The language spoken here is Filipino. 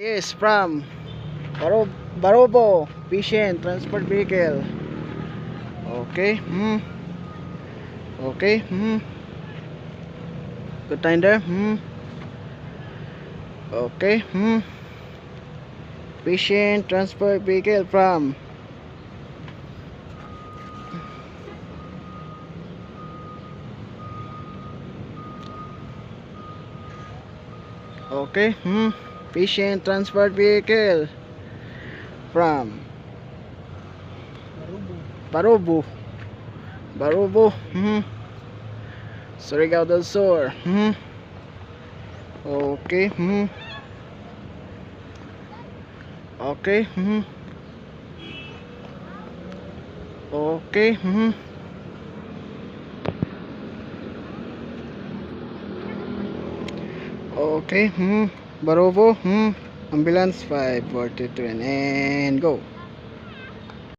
Is from Barobo Patient Transport Vehicle. Okay. Okay. Good time there. Okay. Patient Transport Vehicle from okay. Patient Transport Vehicle from Barobo. Surigao del Sur. Okay. Okay. Okay. Okay. Barobo. Ambulance 543 and go.